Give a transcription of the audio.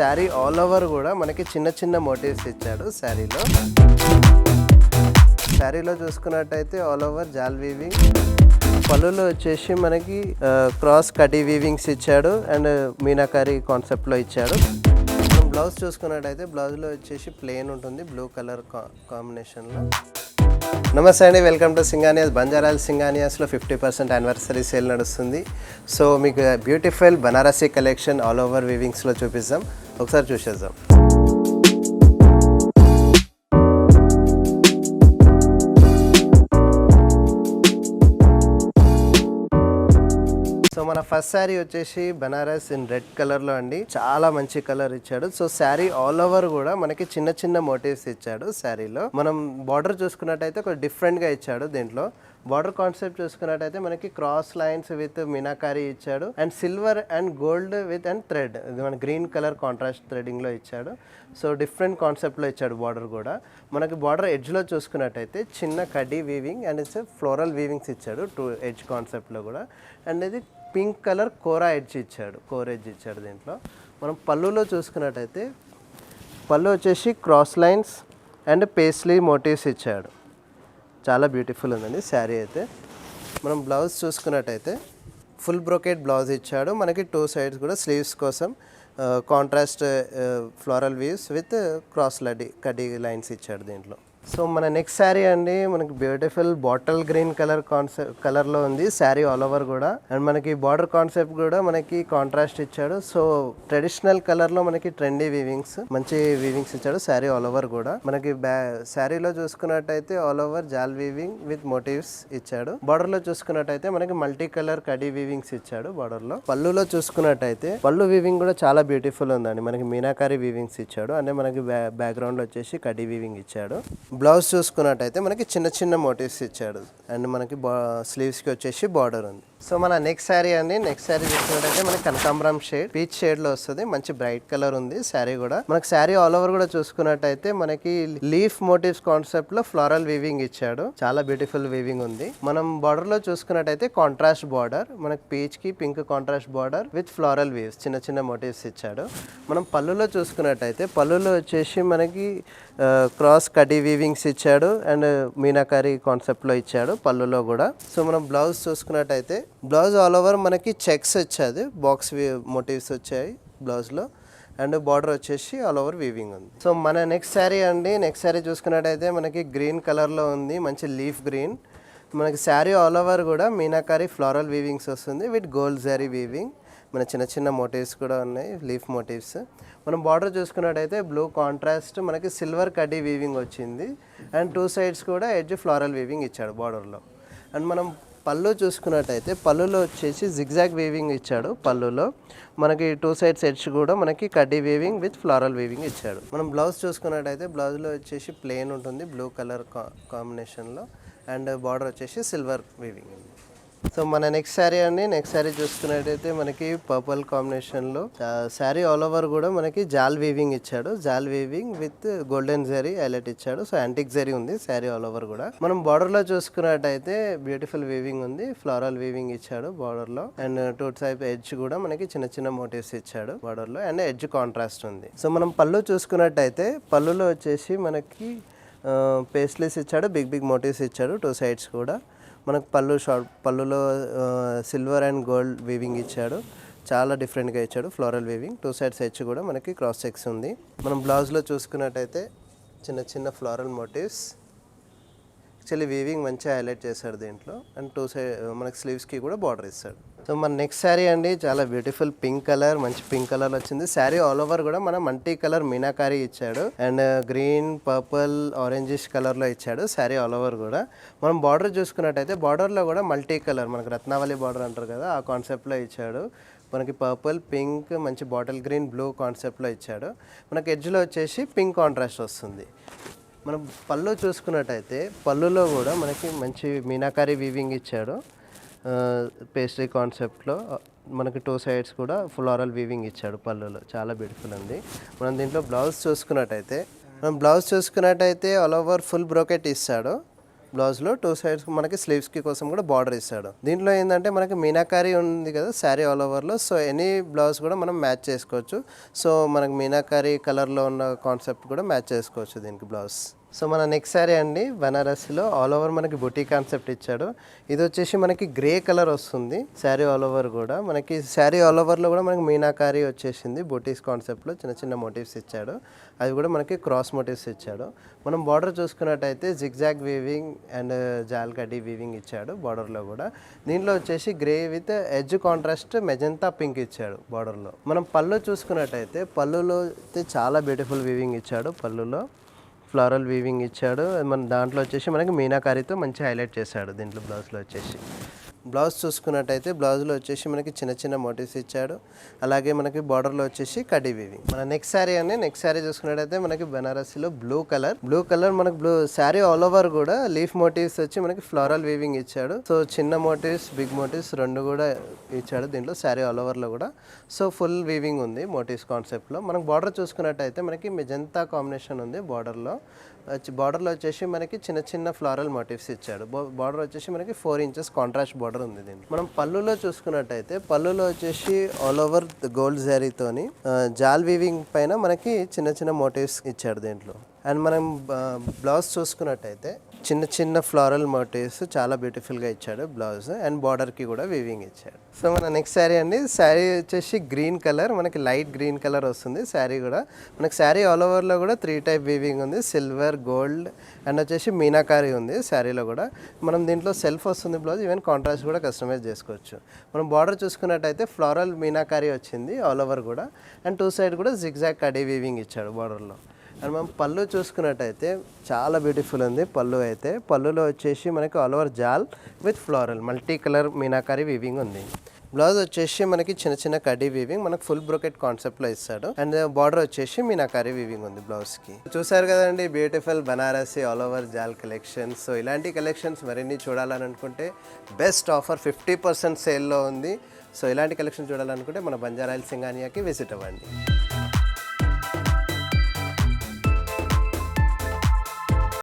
Sari all over కూడా మనకి చిన్న చిన్న మోటివ్స్ ఇచ్చాడు శారీలో చూసుకున్నట్టయితే ఆల్ ఓవర్ జాల్ వీవింగ్. పళ్ళులో వచ్చేసి మనకి క్రాస్ కటీ వీవింగ్స్ ఇచ్చాడు అండ్ మీనాకారి కాన్సెప్ట్లో ఇచ్చాడు. మనం బ్లౌజ్ చూసుకున్నట్టయితే బ్లౌజ్లో వచ్చేసి ప్లెయిన్ ఉంటుంది బ్లూ కలర్ కాంబినేషన్లో. నమస్తే అండి, వెల్కమ్ టు సింగానియాస్. బంజారాల్ సింగానియాస్లో 50% యానివర్సరీ సేల్ నడుస్తుంది. సో మీకు beautiful Banarasi collection all over వీవింగ్స్లో చూపిస్తాం, ఒకసారి చూసేద్దాం. సో మన ఫస్ట్ శారీ వచ్చేసి బనారస్ ఇన్ రెడ్ కలర్లో అండి, చాలా మంచి కలర్ ఇచ్చాడు. సో శారీ ఆల్ ఓవర్ కూడా మనకి చిన్న చిన్న మోటివ్స్ ఇచ్చాడు. శారీలో మనం బార్డర్ చూసుకున్నట్టయితే కొంచెం డిఫరెంట్గా ఇచ్చాడు. దీంట్లో బార్డర్ కాన్సెప్ట్ చూసుకున్నట్టయితే మనకి క్రాస్ లైన్స్ విత్ మీనాకారి ఇచ్చాడు and silver and gold with and thread, ఇది మన గ్రీన్ కలర్ కాంట్రాస్ట్ థ్రెడింగ్లో ఇచ్చాడు. సో డిఫరెంట్ కాన్సెప్ట్లో ఇచ్చాడు బార్డర్ కూడా. మనకి బార్డర్ ఎడ్జ్లో చూసుకున్నట్టయితే చిన్న కడ్డీ weaving and its floral weavings ఇచ్చాడు 2 ఎడ్జ్ కాన్సెప్ట్లో కూడా. అండ్ ఇది పింక్ కలర్ కోరా ఎడ్జ్ ఇచ్చాడు, కోర్ ఎడ్జ్ ఇచ్చాడు. దీంట్లో మనం పళ్ళులో చూసుకున్నట్టయితే పళ్ళు వచ్చేసి cross lines and paisley motifs ఇచ్చాడు. చాలా బ్యూటిఫుల్ ఉందండి శారీ అయితే. మనం బ్లౌజ్ చూసుకున్నట్టయితే ఫుల్ బ్రోకెట్ బ్లౌజ్ ఇచ్చాడు. మనకి 2 సైడ్స్ కూడా స్లీవ్స్ కోసం contrast floral weaves with cross కడ్డీ లైన్స్ ఇచ్చాడు దీంట్లో. సో మన నెక్స్ట్ శారీ అండి, మనకి బ్యూటిఫుల్ బాటిల్ గ్రీన్ కలర్లో ఉంది శారీ ఆల్ ఓవర్ కూడా. అండ్ మనకి బార్డర్ కాన్సెప్ట్ కూడా మనకి కాంట్రాస్ట్ ఇచ్చాడు. సో ట్రెడిషనల్ కలర్లో మనకి ట్రెండీ వీవింగ్స్, మంచి వీవింగ్స్ ఇచ్చాడు శారీ ఆల్ ఓవర్ కూడా. మనకి శారీలో చూసుకున్నట్టయితే all over jaal weaving with motifs ఇచ్చాడు. బార్డర్ లో చూసుకున్నట్టయితే మనకి మల్టీ కలర్ కడీ వీవింగ్స్ ఇచ్చాడు బార్డర్ లో. పళ్ళులో చూసుకున్నట్టయితే పళ్ళు వీవింగ్ కూడా చాలా బ్యూటిఫుల్ ఉందండి. మనకి మీనాకారి వీవింగ్స్ ఇచ్చాడు, అంటే మనకి బ్యాక్గ్రౌండ్ లో వచ్చేసి కడీ వీవింగ్ ఇచ్చాడు. బ్లౌజ్ చూసుకున్నట్టయితే మనకి చిన్న చిన్న మోటివ్స్ ఇచ్చాడు అండ్ మనకి స్లీవ్స్కి వచ్చేసి బార్డర్ ఉంది. సో మన నెక్స్ట్ శారీ అండి, నెక్స్ట్ శారీ చూసుకున్నట్టయితే మనకి కనకాంబరం షేడ్, పీచ్ షేడ్లో వస్తుంది. మంచి బ్రైట్ కలర్ ఉంది శారీ కూడా. మనకి శారీ ఆల్ ఓవర్ కూడా చూసుకున్నట్టయితే మనకి లీఫ్ మోటివ్స్ కాన్సెప్ట్లో ఫ్లోరల్ వీవింగ్ ఇచ్చాడు. చాలా బ్యూటిఫుల్ వీవింగ్ ఉంది. మనం బార్డర్లో చూసుకున్నట్టయితే కాంట్రాస్ట్ బార్డర్, మనకి పీచ్ కి pink contrast border with floral weaves, చిన్న చిన్న మోటివ్స్ ఇచ్చాడు. మనం పళ్ళులో చూసుకున్నట్టయితే పళ్ళులో వచ్చేసి మనకి క్రాస్ కడీ వీవింగ్స్ ఇచ్చాడు అండ్ మీనాకారి కాన్సెప్ట్లో ఇచ్చాడు పళ్ళులో కూడా. సో మనం బ్లౌజ్ చూసుకున్నట్టయితే బ్లౌజ్ ఆల్ ఓవర్ మనకి చెక్స్ వచ్చేది, బాక్స్ మోటివ్స్ వచ్చాయి బ్లౌజ్లో అండ్ బార్డర్ వచ్చేసి ఆల్ ఓవర్ వీవింగ్ ఉంది. సో మన నెక్స్ట్ శారీ అండి, నెక్స్ట్ శారీ చూసుకున్నట్టయితే మనకి గ్రీన్ కలర్లో ఉంది, మంచి లీఫ్ గ్రీన్. మనకి శారీ ఆల్ ఓవర్ కూడా మీనాకారి ఫ్లోరల్ వీవింగ్స్ వస్తుంది విత్ గోల్డ్ జరీ వీవింగ్. మన చిన్న చిన్న మోటివ్స్ కూడా ఉన్నాయి, లీఫ్ మోటివ్స్. మనం బార్డర్ చూసుకున్నట్టయితే బ్లూ కాంట్రాస్ట్ మనకి సిల్వర్ కడ్డీ వీవింగ్ వచ్చింది అండ్ 2 సైడ్స్ కూడా ఎడ్జ్ ఫ్లోరల్ వీవింగ్ ఇచ్చాడు బార్డర్లో. అండ్ మనం పళ్ళు చూసుకున్నట్టయితే పళ్ళులో వచ్చేసి జిగ్జాగ్ వీవింగ్ ఇచ్చాడు. పళ్ళులో మనకి 2 సైడ్స్ ఎడ్జ్ కూడా మనకి కడ్డీ వీవింగ్ విత్ ఫ్లోరల్ వీవింగ్ ఇచ్చాడు. మనం బ్లౌజ్ చూసుకున్నట్టయితే బ్లౌజ్లో వచ్చేసి ప్లెయిన్ ఉంటుంది బ్లూ కలర్ కాంబినేషన్లో అండ్ బార్డర్ వచ్చేసి సిల్వర్ వీవింగ్ ఉంది. సో మన నెక్స్ట్ శారీ అండి, నెక్స్ట్ శారీ చూసుకున్నట్టయితే మనకి పర్పుల్ కాంబినేషన్లో శారీ ఆల్ ఓవర్ కూడా మనకి జాల్ వీవింగ్ ఇచ్చాడు. Jaal weaving with golden zari highlight ఇచ్చాడు. సో యాంటిక్ జరీ ఉంది శారీ ఆల్ ఓవర్ కూడా. మనం బార్డర్లో చూసుకున్నట్టయితే బ్యూటిఫుల్ వీవింగ్ ఉంది, ఫ్లోరల్ వీవింగ్ ఇచ్చాడు బార్డర్లో అండ్ 2 టైప్ ఎడ్జ్ కూడా మనకి చిన్న చిన్న మోటివ్స్ ఇచ్చాడు బార్డర్లో అండ్ ఎడ్జ్ కాంట్రాస్ట్ ఉంది. సో మనం పళ్ళు చూసుకున్నట్టయితే పళ్ళులో వచ్చేసి మనకి పేస్లీస్ ఇచ్చాడు, బిగ్ బిగ్ మోటివ్స్ ఇచ్చాడు 2 సైడ్స్ కూడా. మనకు పళ్ళులో సిల్వర్ అండ్ గోల్డ్ వీవింగ్ ఇచ్చాడు, చాలా డిఫరెంట్గా ఇచ్చాడు ఫ్లోరల్ వీవింగ్. 2 సైడ్స్ ఎడ్జ్ కూడా మనకి క్రాస్ చెక్స్ ఉంది. మనం బ్లౌజ్లో చూసుకున్నట్టయితే చిన్న చిన్న ఫ్లోరల్ మోటివ్స్, యాక్చువల్లీ వీవింగ్ మంచిగా హైలైట్ చేశాడు దీంట్లో అండ్ 2 సైడ్ మనకి స్లీవ్స్కి కూడా బార్డర్ ఇస్తాడు. సో మన నెక్స్ట్ శారీ అండి, చాలా బ్యూటిఫుల్ పింక్ కలర్, మంచి పింక్ కలర్ వచ్చింది. శారీ ఆల్ ఓవర్ కూడా మన మల్టీ కలర్ మీనాకారి ఇచ్చాడు అండ్ గ్రీన్ పర్పుల్ ఆరెంజిష్ కలర్లో ఇచ్చాడు శారీ ఆల్ ఓవర్ కూడా. మనం బార్డర్ చూసుకున్నట్టయితే బార్డర్లో కూడా మల్టీ కలర్, మనకి రత్నావళి బార్డర్ అంటారు కదా, ఆ కాన్సెప్ట్లో ఇచ్చాడు. మనకి పర్పుల్ పింక్ మంచి బాటిల్ గ్రీన్ బ్లూ కాన్సెప్ట్లో ఇచ్చాడు. మనకి ఎడ్జ్లో వచ్చేసి పింక్ కాంట్రాస్ట్ వస్తుంది. మనం పళ్ళు చూసుకున్నట్టయితే పళ్ళులో కూడా మనకి మంచి మీనాకారి వీవింగ్ ఇచ్చాడు పేస్ట్రీ కాన్సెప్ట్లో. మనకి 2 సైడ్స్ కూడా ఫ్లోరల్ వీవింగ్ ఇచ్చాడు పళ్ళులో, చాలా బ్యూటిఫుల్ ఉంది. మనం దీంట్లో బ్లౌజ్ చూసుకున్నట్టయితే ఆల్ ఓవర్ ఫుల్ బ్రోకెట్ ఇస్తాడు. బ్లౌజ్లో 2 సైడ్స్ మనకి స్లీవ్స్కి కోసం కూడా బార్డర్ ఇస్తాడు. దీంట్లో ఏంటంటే మనకి మీనాకారి ఉంది కదా శారీ ఆల్ ఓవర్లో, సో ఎనీ బ్లౌజ్ కూడా మనం మ్యాచ్ చేసుకోవచ్చు. సో మనకి మీనాకారి కలర్లో ఉన్న కాన్సెప్ట్ కూడా మ్యాచ్ చేసుకోవచ్చు దీనికి బ్లౌజ్. సో మన నెక్స్ట్ శారీ అండి బనారస్లో ఆల్ ఓవర్ మనకి బుటీ కాన్సెప్ట్ ఇచ్చాడు. ఇది వచ్చేసి మనకి గ్రే కలర్ వస్తుంది శారీ ఆల్ ఓవర్ కూడా. మనకి శారీ ఆల్ ఓవర్లో కూడా మనకి మీనాకారి వచ్చేసింది బుటీస్ కాన్సెప్ట్లో చిన్న చిన్న మోటివ్స్ ఇచ్చాడు. అది కూడా మనకి క్రాస్ మోటివ్స్ ఇచ్చాడు. మనం బార్డర్ చూసుకున్నట్టయితే జిగ్జాగ్ వీవింగ్ అండ్ జాల్ కడ్డీ వీవింగ్ ఇచ్చాడు బార్డర్లో కూడా. దీంట్లో వచ్చేసి grey with edge contrast magenta pink ఇచ్చాడు బార్డర్లో. మనం పళ్ళు చూసుకున్నట్టయితే పళ్ళులో అయితే చాలా బ్యూటిఫుల్ వీవింగ్ ఇచ్చాడు. పళ్ళులో ఫ్లోరల్ వీవింగ్ ఇచ్చాడు. మన దాంట్లో వచ్చేసి మనకి మీనాకారితో మంచి హైలైట్ చేశాడు. దీంట్లో బ్లౌజ్లో వచ్చేసి బ్లౌజ్ చూసుకున్నట్టయితే బ్లౌజ్లో వచ్చేసి మనకి చిన్న చిన్న మోటివ్స్ ఇచ్చాడు. అలాగే మనకి బార్డర్లో వచ్చేసి కడ్డీ వీవింగ్. మన నెక్స్ట్ శారీ అండి, నెక్స్ట్ శారీ చూసుకున్నట్టయితే మనకి బనారస్లో బ్లూ కలర్ మనకి బ్లూ శారీ ఆల్ ఓవర్ కూడా లీఫ్ మోటివ్స్ వచ్చి మనకి ఫ్లోరల్ వీవింగ్ ఇచ్చాడు. సో చిన్న మోటివ్స్ బిగ్ మోటివ్స్ రెండు కూడా ఇచ్చాడు దీంట్లో శారీ ఆల్ ఓవర్లో కూడా. సో ఫుల్ వీవింగ్ ఉంది మోటివ్స్ కాన్సెప్ట్లో. మనకి బార్డర్ చూసుకున్నట్టయితే మనకి మెజంతా కాంబినేషన్ ఉంది బార్డర్లో. వచ్చేసి మనకి చిన్న చిన్న ఫ్లోరల్ మోటివ్స్ ఇచ్చాడు. బార్డర్ వచ్చేసి మనకి 4 ఇంచెస్ కాంట్రాస్ట్ బార్డర్ ఉంది దీనికి. మనం పళ్ళులో చూసుకున్నట్టయితే పళ్ళులో వచ్చేసి ఆల్ ఓవర్ గోల్డ్ జారీతోని జాల్ వీవింగ్ పైన మనకి చిన్న చిన్న మోటివ్స్ ఇచ్చాడు దీంట్లో. అండ్ మనం బ్లౌజ్ చూసుకున్నట్టయితే చిన్న చిన్న ఫ్లోరల్ మోటివ్స్ చాలా బ్యూటిఫుల్గా ఇచ్చాడు బ్లౌజ్. అండ్ బార్డర్కి కూడా వీవింగ్ ఇచ్చాడు. సో మన నెక్స్ట్ శారీ అండి, శారీ వచ్చేసి గ్రీన్ కలర్ మనకి లైట్ గ్రీన్ కలర్ వస్తుంది శారీ కూడా. మనకి శారీ ఆల్ ఓవర్లో కూడా 3 టైప్ వీవింగ్ ఉంది, సిల్వర్, గోల్డ్ అండ్ వచ్చేసి మీనాకారి ఉంది శారీలో కూడా. మనం దీంట్లో సెల్ఫ్ వస్తుంది బ్లౌజ్, ఈవెన్ కాంట్రాస్ట్ కూడా కస్టమైజ్ చేసుకోవచ్చు. మనం బార్డర్ చూసుకున్నట్టయితే ఫ్లోరల్ మీనాకారి వచ్చింది ఆల్ ఓవర్ కూడా. అండ్ 2 సైడ్ కూడా జిగ్జాగ్ కడ్డీ వీవింగ్ ఇచ్చాడు బార్డర్లో. అండ్ మనం పళ్ళు చూసుకున్నట్టయితే చాలా బ్యూటిఫుల్ ఉంది పళ్ళు అయితే. పళ్ళులో వచ్చేసి మనకి all over jaal with floral multi colour meenakari weaving ఉంది. బ్లౌజ్ వచ్చేసి మనకి చిన్న చిన్న కడ్డీ వీవింగ్ మనకి ఫుల్ బ్రోకెట్ కాన్సెప్ట్లో ఇస్తాడు. అండ్ బార్డర్ వచ్చేసి మీనాకారి వీవింగ్ ఉంది బ్లౌజ్కి. చూసారు కదండి beautiful Banarasi all over jaal collections. So ఇలాంటి కలెక్షన్స్ మరిన్ని చూడాలని అనుకుంటే బెస్ట్ ఆఫర్ 50% సేల్లో ఉంది. సో ఇలాంటి కలెక్షన్ చూడాలనుకుంటే మన బంజారా హిల్స్ సింగానియాకి విజిట్ అవ్వండి.